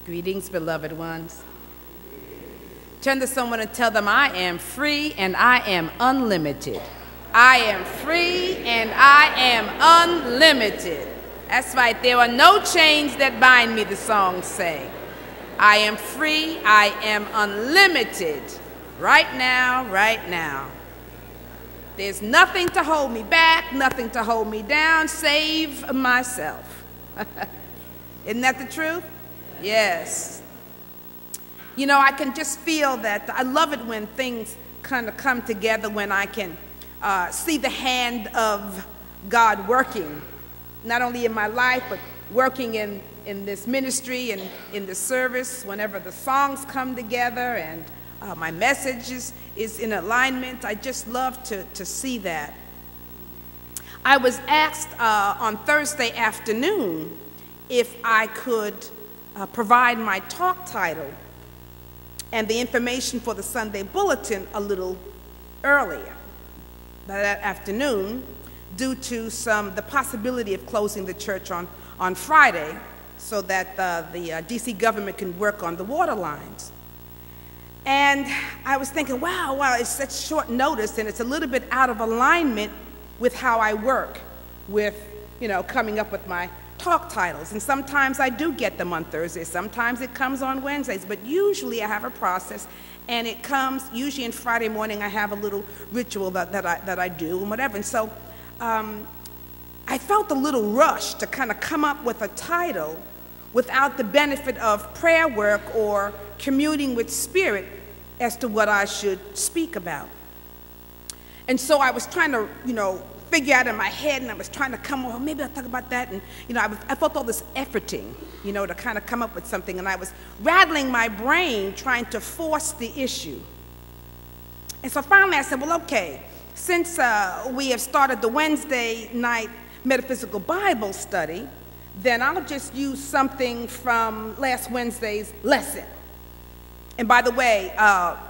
Greetings, beloved ones. Turn to someone and tell them, I am free and I am unlimited. I am free and I am unlimited. That's right, there are no chains that bind me, the songs say. I am free, I am unlimited. Right now, right now. There's nothing to hold me back, nothing to hold me down, save myself. Isn't that the truth? Yes. You know, I can just feel that. I love it when things kind of come together, when I can see the hand of God working, not only in my life, but working in this ministry and in the service, whenever the songs come together and my message is in alignment. I just love to see that. I was asked on Thursday afternoon if I could provide my talk title and the information for the Sunday Bulletin a little earlier that afternoon, due to the possibility of closing the church on Friday so that the D.C. government can work on the water lines. And I was thinking, wow, it's such short notice, and it's a little bit out of alignment with how I work with, coming up with my talk titles. And sometimes I do get them on Thursdays, sometimes it comes on Wednesdays, but usually I have a process, and it comes, usually on Friday morning I have a little ritual that I do and whatever. And so I felt a little rush to kind of come up with a title without the benefit of prayer work or communing with Spirit as to what I should speak about. And so I was trying to, figure out in my head, and I was trying to come on, maybe I'll talk about that, and I felt all this efforting, to kind of come up with something, and I was rattling my brain trying to force the issue. And so finally I said, well, okay, since we have started the Wednesday night metaphysical Bible study, then I'll just use something from last Wednesday's lesson. And by the way,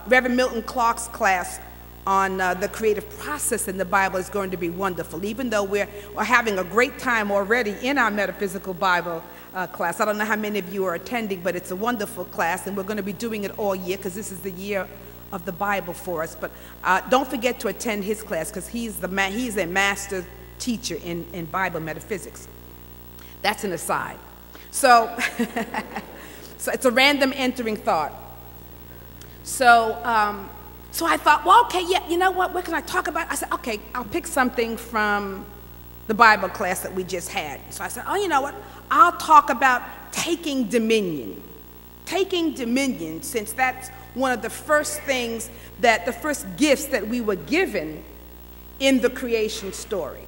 Reverend Milton Clark's class on the creative process in the Bible is going to be wonderful, even though we're having a great time already in our metaphysical Bible class. I don't know how many of you are attending, but it's a wonderful class, and we're going to be doing it all year because this is the year of the Bible for us. But don't forget to attend his class, because he's a master teacher in Bible metaphysics. That's an aside. So, so it's a random entering thought. So I thought, well, okay, yeah, you know what can I talk about? I said, okay, I'll pick something from the Bible class that we just had. So I said, oh, you know what? I'll talk about taking dominion. Taking dominion, since that's one of the first things, the first gifts that we were given in the creation story,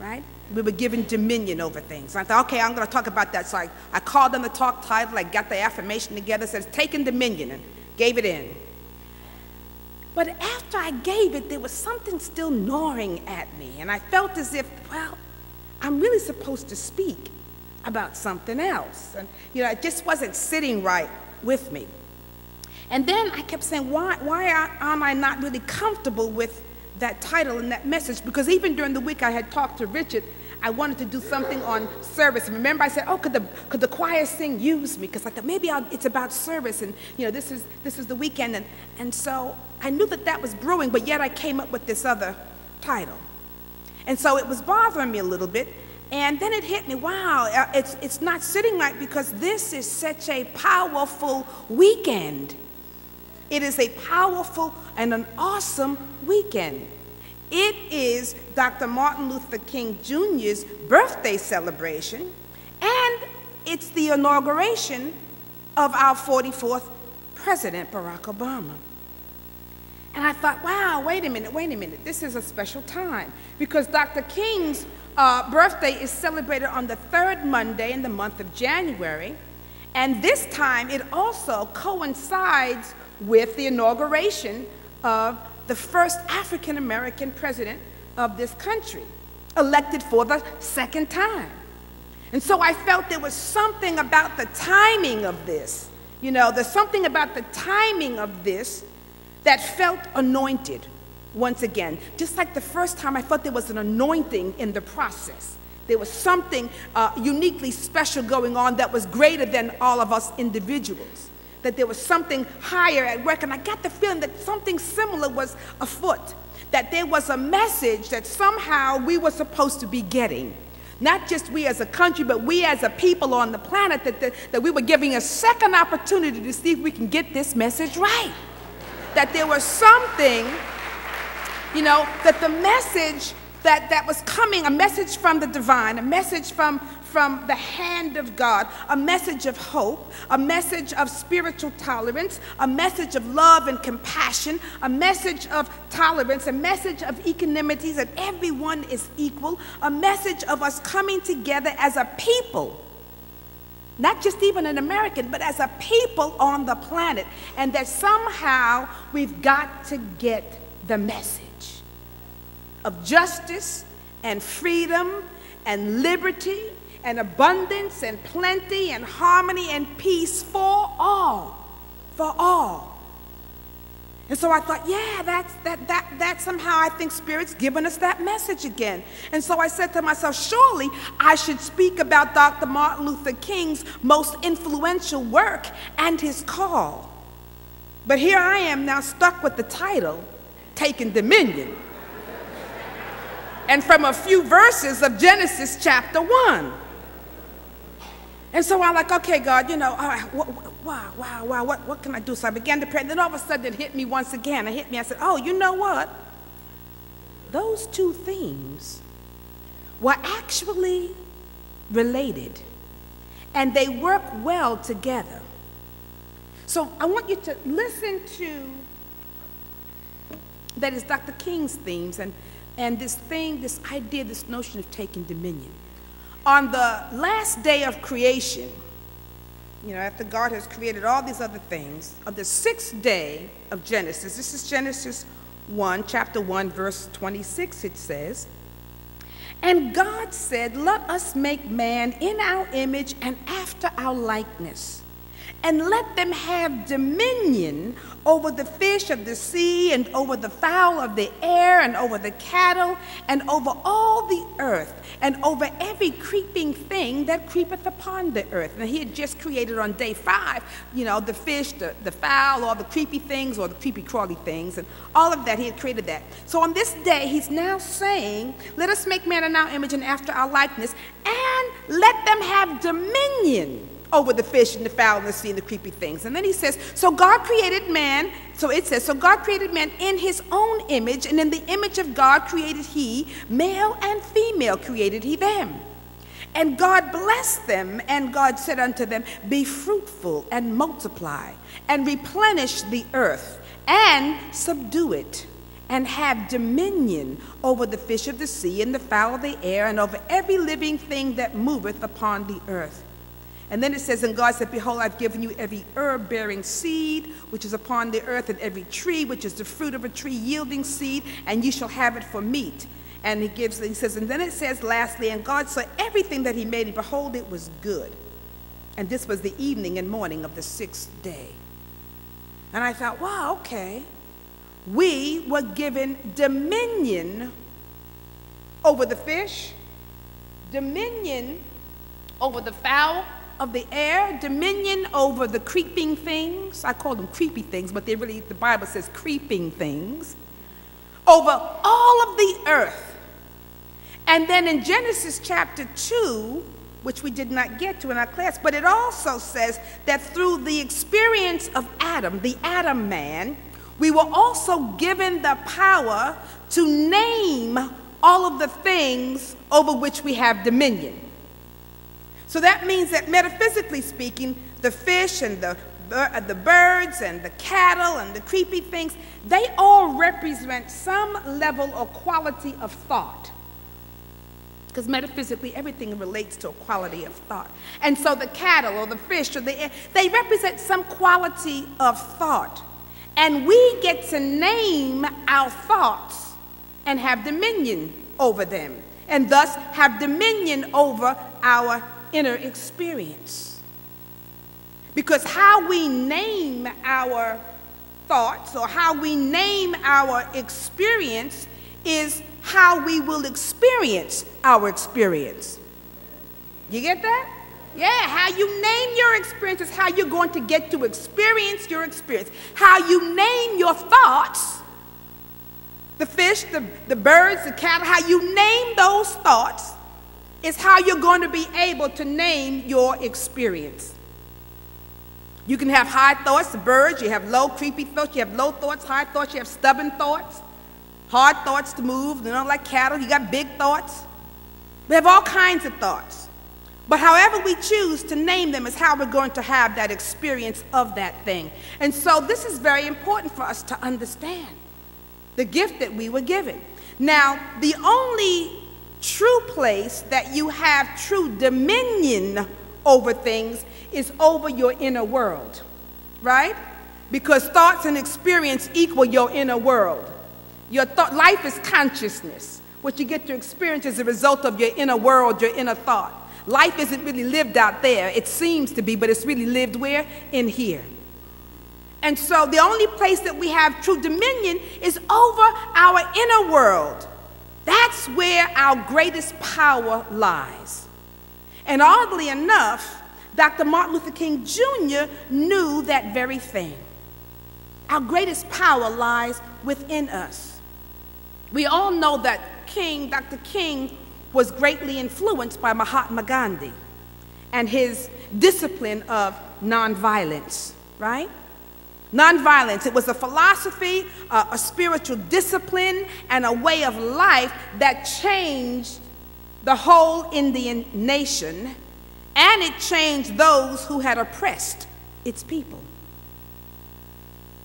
right? We were given dominion over things. I thought, okay, I'm going to talk about that. So I called on the talk title, I got the affirmation together, says, taking dominion, and gave it in. But after I gave it, there was something still gnawing at me, and I felt as if, well, I'm really supposed to speak about something else. And, it just wasn't sitting right with me. And then I kept saying, why am I not really comfortable with that title and that message? Because even during the week I had talked to Richard, I wanted to do something on service. And remember I said, oh, could the choir sing Use Me? Because I thought maybe it's about service, and this is the weekend. And so I knew that was brewing, but yet I came up with this other title. And so it was bothering me a little bit. And then it hit me, wow, it's not sitting right, because this is such a powerful weekend. It is a powerful and an awesome weekend. It is Dr. Martin Luther King Jr.'s birthday celebration, and it's the inauguration of our 44th President, Barack Obama. And I thought, wow, wait a minute, this is a special time, because Dr. King's birthday is celebrated on the third Monday in the month of January, and this time it also coincides with the inauguration of the first African-American president of this country, elected for the second time. And so I felt there was something about the timing of this. There's something about the timing of this that felt anointed once again. Just like the first time, I felt there was an anointing in the process. There was something uniquely special going on that was greater than all of us individuals. That there was something higher at work, and I got the feeling that something similar was afoot. That there was a message that somehow we were supposed to be getting. Not just we as a country, but we as a people on the planet, that we were giving a second opportunity to see if we can get this message right. That there was something, you know, that the message that was coming, a message from the divine, a message from the hand of God, a message of hope, a message of spiritual tolerance, a message of love and compassion, a message of tolerance, a message of equanimity, that everyone is equal, a message of us coming together as a people, not just even an American, but as a people on the planet, and that somehow we've got to get the message of justice and freedom and liberty and abundance and plenty and harmony and peace for all, for all. And so I thought, yeah, that somehow I think Spirit's given us that message again. And so I said to myself, surely I should speak about Dr. Martin Luther King's most influential work and his call. But here I am now stuck with the title, Taking Dominion. And from a few verses of Genesis chapter 1. And so I'm like, okay, God, you know, all right, wow, what can I do? So I began to pray, and then all of a sudden it hit me once again. It hit me, I said, oh, you know what? Those two themes were actually related, and they work well together. So I want you to listen to, that is Dr. King's themes, and this thing, this idea, this notion of taking dominion. On the last day of creation, you know, after God has created all these other things, on the sixth day of Genesis, this is Genesis 1, chapter 1, verse 26, it says, "And God said, let us make man in our image and after our likeness, and let them have dominion over the fish of the sea, and over the fowl of the air, and over the cattle, and over all the earth, and over every creeping thing that creepeth upon the earth." And he had just created on day 5, you know, the fish, the fowl, all the creepy things, or the creepy crawly things, and all of that, he had created that. So on this day, he's now saying, let us make man in our image and after our likeness, and let them have dominion over the fish and the fowl and the sea and the creepy things. And then he says, so God created man, so it says, so God created man in his own image, and in the image of God created he, male and female created he them. And God blessed them, and God said unto them, be fruitful and multiply, and replenish the earth, and subdue it, and have dominion over the fish of the sea, and the fowl of the air, and over every living thing that moveth upon the earth. And then it says, and God said, behold, I've given you every herb-bearing seed which is upon the earth, and every tree which is the fruit of a tree yielding seed, and ye shall have it for meat. And he says, and then it says lastly, and God saw everything that he made, and behold, it was good. And this was the evening and morning of the 6th day. And I thought, wow, okay. We were given dominion over the fish, dominion over the fowl of the air, dominion over the creeping things. I call them creepy things, but they really, the Bible says creeping things, over all of the earth. And then in Genesis chapter 2, which we did not get to in our class, but it also says that through the experience of Adam, the Adam man, we were also given the power to name all of the things over which we have dominion. So that means that metaphysically speaking, the fish and the birds and the cattle and the creepy things, they all represent some level or quality of thought. Because metaphysically, everything relates to a quality of thought. And so the cattle or the fish or the air, they represent some quality of thought. And we get to name our thoughts and have dominion over them, and thus have dominion over our inner experience. Because how we name our thoughts or how we name our experience is how we will experience our experience. You get that? Yeah, how you name your experience is how you're going to get to experience your experience. How you name your thoughts, the fish, the birds, the cattle, how you name those thoughts is how you're going to be able to name your experience. You can have high thoughts, the birds, you have low, creepy thoughts, you have low thoughts, high thoughts, you have stubborn thoughts, hard thoughts to move, like cattle, you got big thoughts. We have all kinds of thoughts. But however we choose to name them is how we're going to have that experience of that thing. And so this is very important for us to understand the gift that we were given. Now, the only true place that you have true dominion over things is over your inner world, right? Because thoughts and experience equal your inner world. Life is consciousness. What you get to experience is a result of your inner world, your inner thought. Life isn't really lived out there. It seems to be, but it's really lived where? In here. And so the only place that we have true dominion is over our inner world. That's where our greatest power lies. And oddly enough, Dr. Martin Luther King Jr. knew that very thing. Our greatest power lies within us. We all know that Dr. King was greatly influenced by Mahatma Gandhi and his discipline of nonviolence, right? Nonviolence, it was a philosophy, a spiritual discipline, and a way of life that changed the whole Indian nation, and it changed those who had oppressed its people.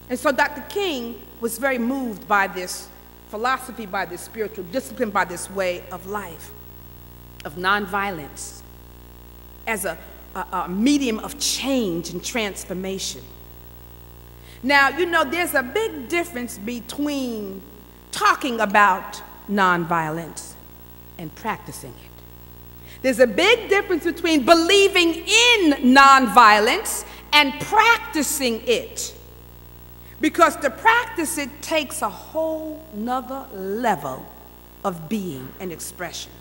And so Dr. King was very moved by this philosophy, by this spiritual discipline, by this way of life, of nonviolence, as a medium of change and transformation. Now, there's a big difference between talking about nonviolence and practicing it. There's a big difference between believing in nonviolence and practicing it. Because to practice it takes a whole nother level of being and expression.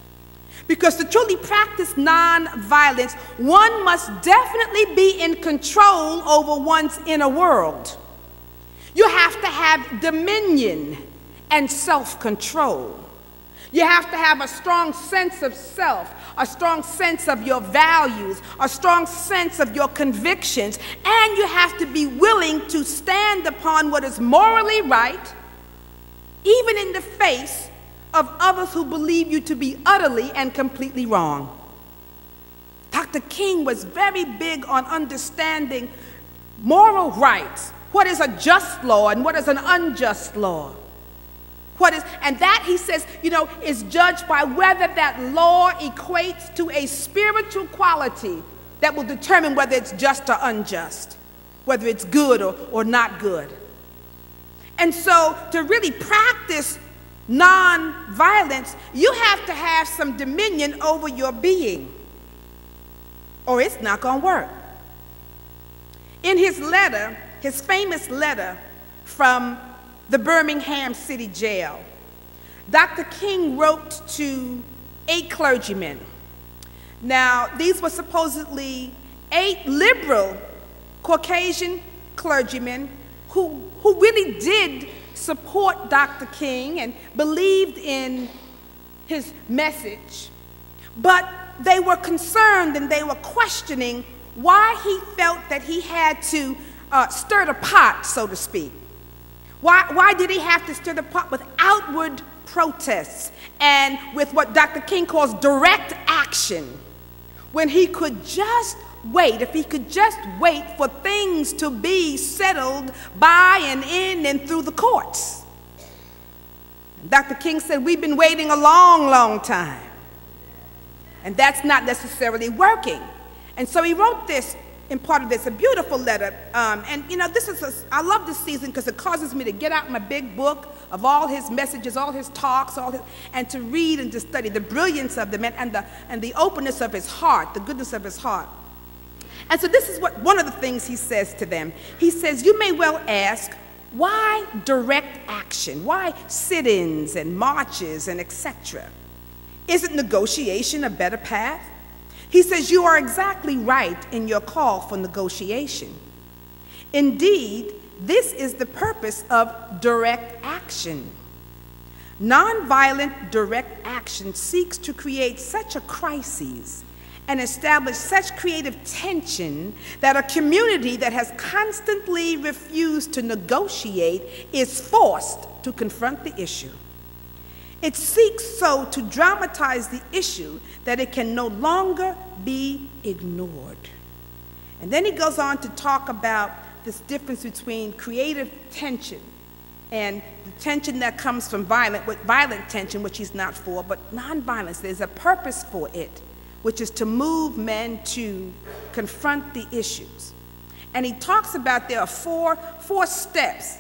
Because to truly practice nonviolence, one must definitely be in control over one's inner world. You have to have dominion and self-control. You have to have a strong sense of self, a strong sense of your values, a strong sense of your convictions, and you have to be willing to stand upon what is morally right, even in the face of others who believe you to be utterly and completely wrong. Dr. King was very big on understanding moral rights. What is a just law and what is an unjust law? And that, he says, is judged by whether that law equates to a spiritual quality that will determine whether it's just or unjust, whether it's good or not good. And so to really practice non-violence, you have to have some dominion over your being, or it's not going to work. In his letter, his famous letter from the Birmingham City Jail, Dr. King wrote to 8 clergymen. Now, these were supposedly 8 liberal Caucasian clergymen who really did support Dr. King and believed in his message, but they were concerned and they were questioning why he felt that he had to stir the pot, so to speak. Why did he have to stir the pot with outward protests and with what Dr. King calls direct action, when he could just wait, if he could just wait for things to be settled by and in and through the courts? Dr. King said, we've been waiting a long, long time, and that's not necessarily working. And so he wrote this, in part of this, a beautiful letter. I love this season because it causes me to get out my big book of all his messages, all his talks, and to read and to study the brilliance of them and the openness of his heart, the goodness of his heart. And so this is one of the things he says to them. He says, you may well ask, why direct action? Why sit-ins and marches and etc.? Isn't negotiation a better path? He says, you are exactly right in your call for negotiation. Indeed, this is the purpose of direct action. Nonviolent direct action seeks to create such a crisis and establish such creative tension that a community that has constantly refused to negotiate is forced to confront the issue. It seeks so to dramatize the issue that it can no longer be ignored. And then he goes on to talk about this difference between creative tension and the tension that comes from violent tension, which he's not for, but nonviolence. There's a purpose for it, which is to move men to confront the issues. And he talks about there are four steps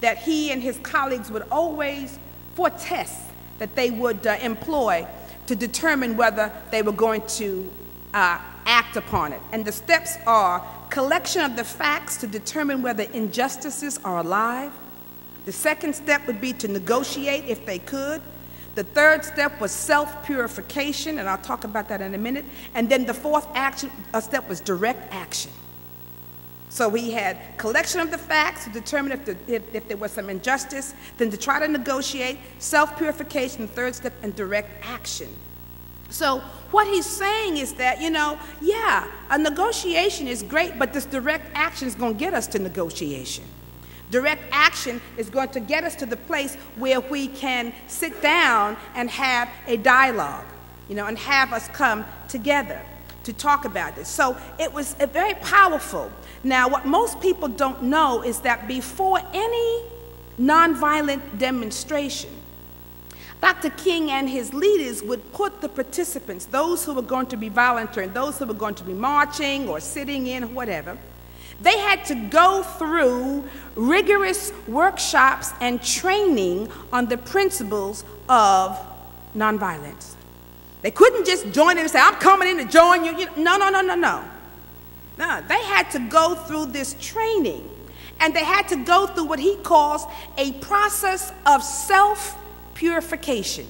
that he and his colleagues would always, four tests that they would employ to determine whether they were going to act upon it. And the steps are collection of the facts to determine whether injustices are alive. The second step would be to negotiate if they could. The third step was self-purification, and I'll talk about that in a minute. And then the fourth step was direct action. So we had collection of the facts to determine if there was some injustice, then to try to negotiate, self-purification, the third step, and direct action. So what he's saying is that, yeah, a negotiation is great, but this direct action is going to get us to negotiation. Direct action is going to get us to the place where we can sit down and have a dialogue, and have us come together to talk about this. So it was very powerful. Now, what most people don't know is that before any nonviolent demonstration, Dr. King and his leaders would put the participants, those who were going to be volunteering, those who were going to be marching or sitting in, whatever, they had to go through rigorous workshops and training on the principles of nonviolence. They couldn't just join in and say, I'm coming in to join you. No. No, they had to go through this training, and they had to go through what he calls a process of self-purification,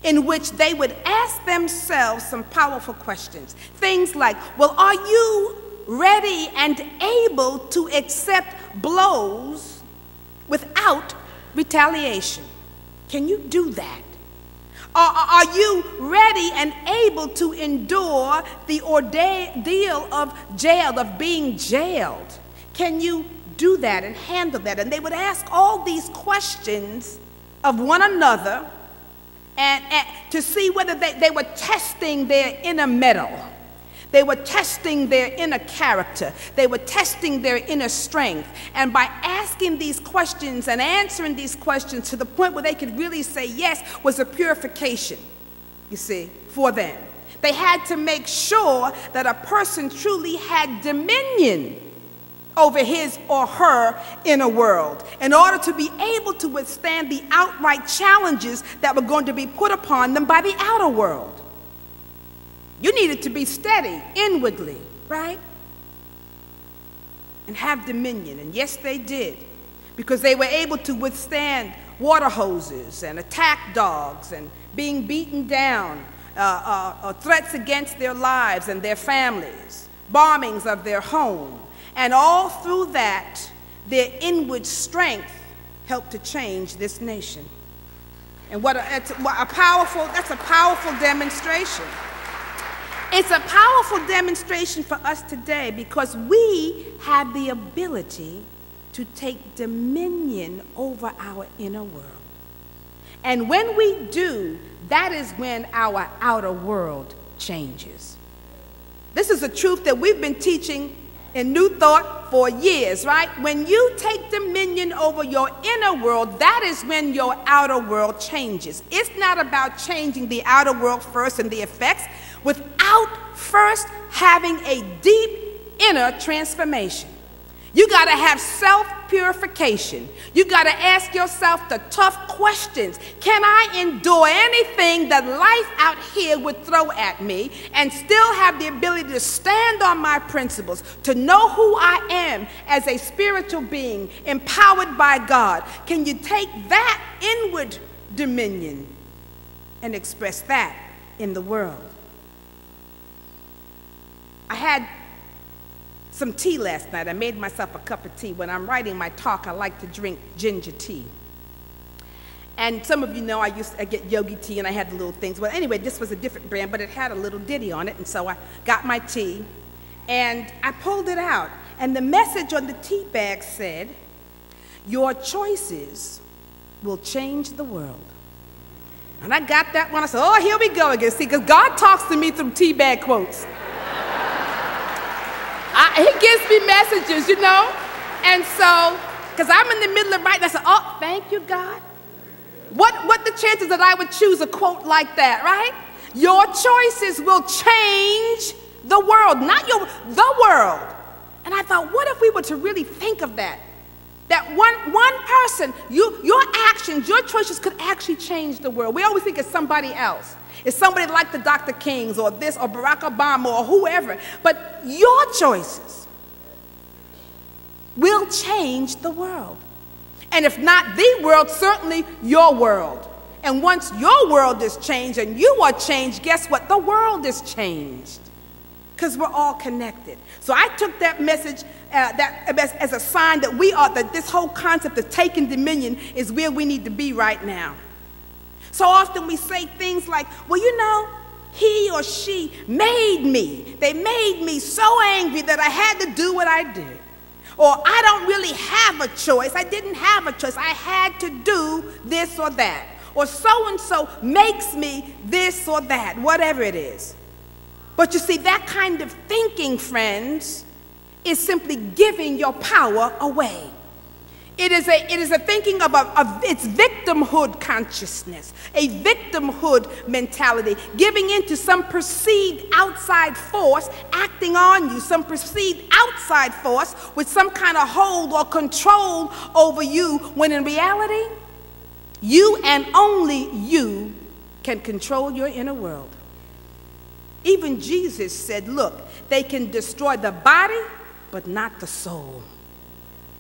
in which they would ask themselves some powerful questions. Things like, well, are you ready and able to accept blows without retaliation? Can you do that? Are you ready and able to endure the ordeal of jail, of being jailed? Can you do that and handle that? And they would ask all these questions of one another and to see whether they were testing their inner mettle. They were testing their inner character. They were testing their inner strength. And by asking these questions and answering these questions to the point where they could really say yes was a purification, you see, for them. They had to make sure that a person truly had dominion over his or her inner world in order to be able to withstand the outright challenges that were going to be put upon them by the outer world. You needed to be steady inwardly, right? And have dominion. And yes, they did, because they were able to withstand water hoses and attack dogs and being beaten down, threats against their lives and their families, bombings of their home. And all through that, their inward strength helped to change this nation. And that's a powerful demonstration. It's a powerful demonstration for us today because we have the ability to take dominion over our inner world. And when we do, that is when our outer world changes. This is a truth that we've been teaching in New Thought for years, right? When you take dominion over your inner world, that is when your outer world changes. It's not about changing the outer world first and the effects without first having a deep inner transformation. You got to have self-purification. You got to ask yourself the tough questions. Can I endure anything that life out here would throw at me and still have the ability to stand on my principles, to know who I am as a spiritual being empowered by God? Can you take that inward dominion and express that in the world? I had some tea last night. I made myself a cup of tea. When I'm writing my talk, I like to drink ginger tea. And some of you know I get yogi tea, and I had the little things. Well, anyway, this was a different brand, but it had a little ditty on it, and so I got my tea, and I pulled it out, and the message on the tea bag said, "Your choices will change the world." And I got that one. I said, oh, here we go again. See, because God talks to me through tea bag quotes. He gives me messages, you know. And so, because I'm in the middle of writing, I said, oh, thank you, God. What the chances that I would choose a quote like that, right? Your choices will change the world, not the world. And I thought, what if we were to really think of that? That one person, your actions, your choices could actually change the world. We always think it's somebody else. It's somebody like the Dr. Kings or this or Barack Obama or whoever. But your choices will change the world. And if not the world, certainly your world. And once your world is changed and you are changed, guess what? The world is changed. Because we're all connected. So I took that message as a sign that this whole concept of taking dominion is where we need to be right now. So often we say things like, well, you know, he or she made me. They made me so angry that I had to do what I did. Or I don't really have a choice. I didn't have a choice. I had to do this or that. Or so-and-so makes me this or that, whatever it is. But you see, that kind of thinking, friends, is simply giving your power away. It is a thinking of its victimhood consciousness, a victimhood mentality, giving into some perceived outside force acting on you, some perceived outside force with some kind of hold or control over you, when in reality, you and only you can control your inner world. Even Jesus said, look, they can destroy the body, but not the soul.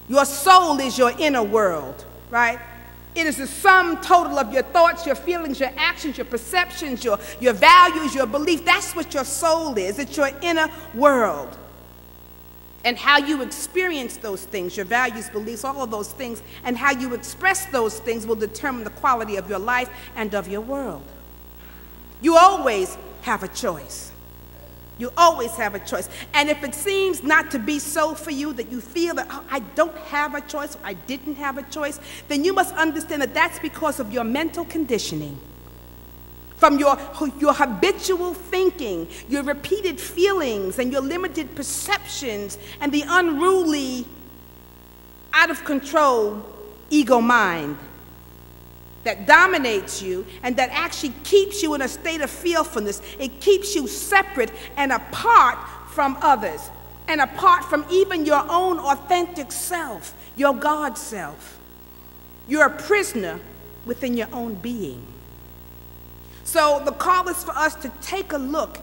Your soul is your inner world, right? It is the sum total of your thoughts, your feelings, your actions, your perceptions, your values, your beliefs. That's what your soul is. It's your inner world. And how you experience those things, your values, beliefs, all of those things, and how you express those things will determine the quality of your life and of your world. You always have a choice. You always have a choice. And if it seems not to be so for you, that you feel that, oh, I don't have a choice, or I didn't have a choice, then you must understand that that's because of your mental conditioning. From your habitual thinking, your repeated feelings, and your limited perceptions, and the unruly, out of control ego mind that dominates you and that actually keeps you in a state of fearfulness. It keeps you separate and apart from others, and apart from even your own authentic self, your God self. You're a prisoner within your own being. So the call is for us to take a look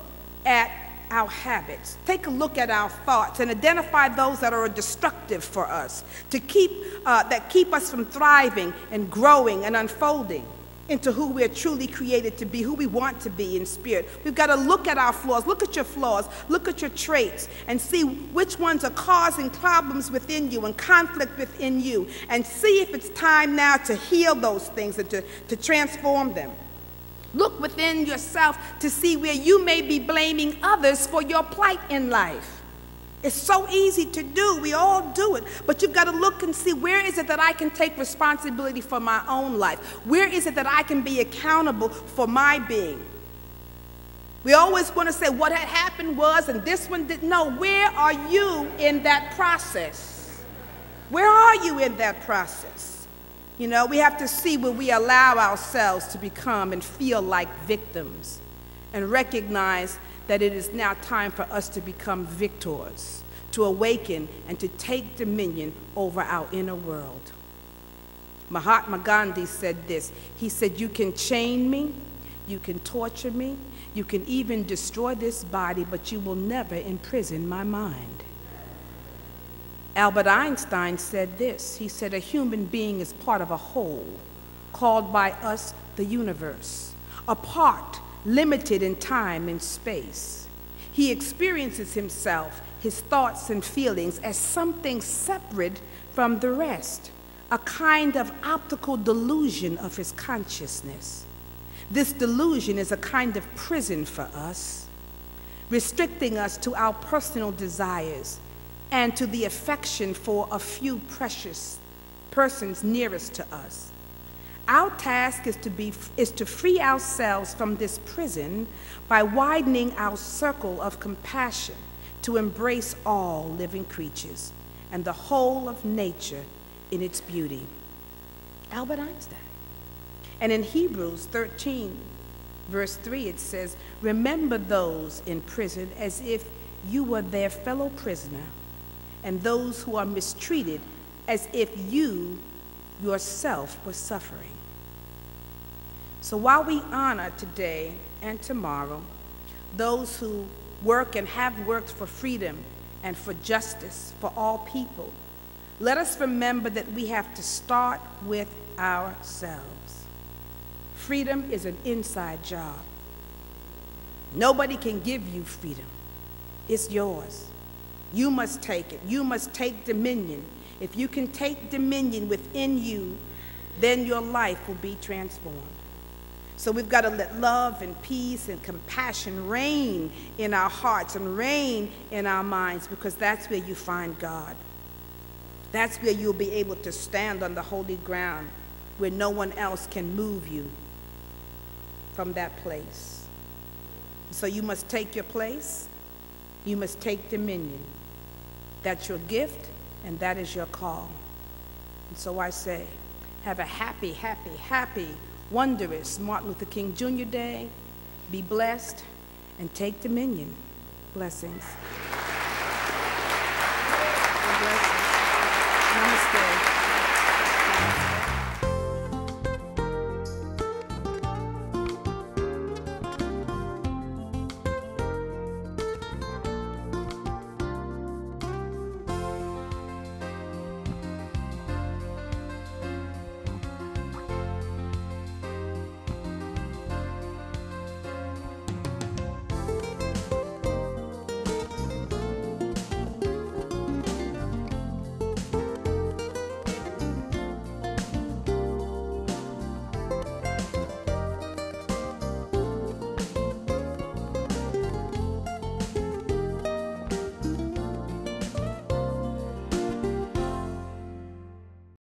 at our habits, take a look at our thoughts, and identify those that are destructive for us, that keep us from thriving and growing and unfolding into who we're truly created to be, who we want to be in spirit. We've got to look at our flaws. Look at your flaws. Look at your traits and see which ones are causing problems within you and conflict within you, and see if it's time now to heal those things and to transform them. Look within yourself to see where you may be blaming others for your plight in life. It's so easy to do. We all do it. But you've got to look and see, where is it that I can take responsibility for my own life? Where is it that I can be accountable for my being? We always want to say what had happened was, and this one didn't. No, where are you in that process? Where are you in that process? You know, we have to see where we allow ourselves to become and feel like victims, and recognize that it is now time for us to become victors, to awaken and to take dominion over our inner world. Mahatma Gandhi said this. He said, "You can chain me, you can torture me, you can even destroy this body, but you will never imprison my mind." Albert Einstein said this. He said, "A human being is part of a whole, called by us the universe, a part limited in time and space. He experiences himself, his thoughts and feelings, as something separate from the rest, a kind of optical delusion of his consciousness. This delusion is a kind of prison for us, restricting us to our personal desires and to the affection for a few precious persons nearest to us. Our task is to free ourselves from this prison by widening our circle of compassion to embrace all living creatures and the whole of nature in its beauty." Albert Einstein. And in Hebrews 13, verse 3, it says, "Remember those in prison as if you were their fellow prisoner, and those who are mistreated as if you yourself were suffering." So while we honor today and tomorrow those who work and have worked for freedom and for justice for all people, let us remember that we have to start with ourselves. Freedom is an inside job. Nobody can give you freedom. It's yours. You must take it. You must take dominion. If you can take dominion within you, then your life will be transformed. So we've got to let love and peace and compassion reign in our hearts and reign in our minds, because that's where you find God. That's where you'll be able to stand on the holy ground where no one else can move you from that place. So you must take your place. You must take dominion. That's your gift, and that is your call. And so I say, have a happy, happy, happy, wondrous Martin Luther King Jr. Day. Be blessed and take dominion. Blessings.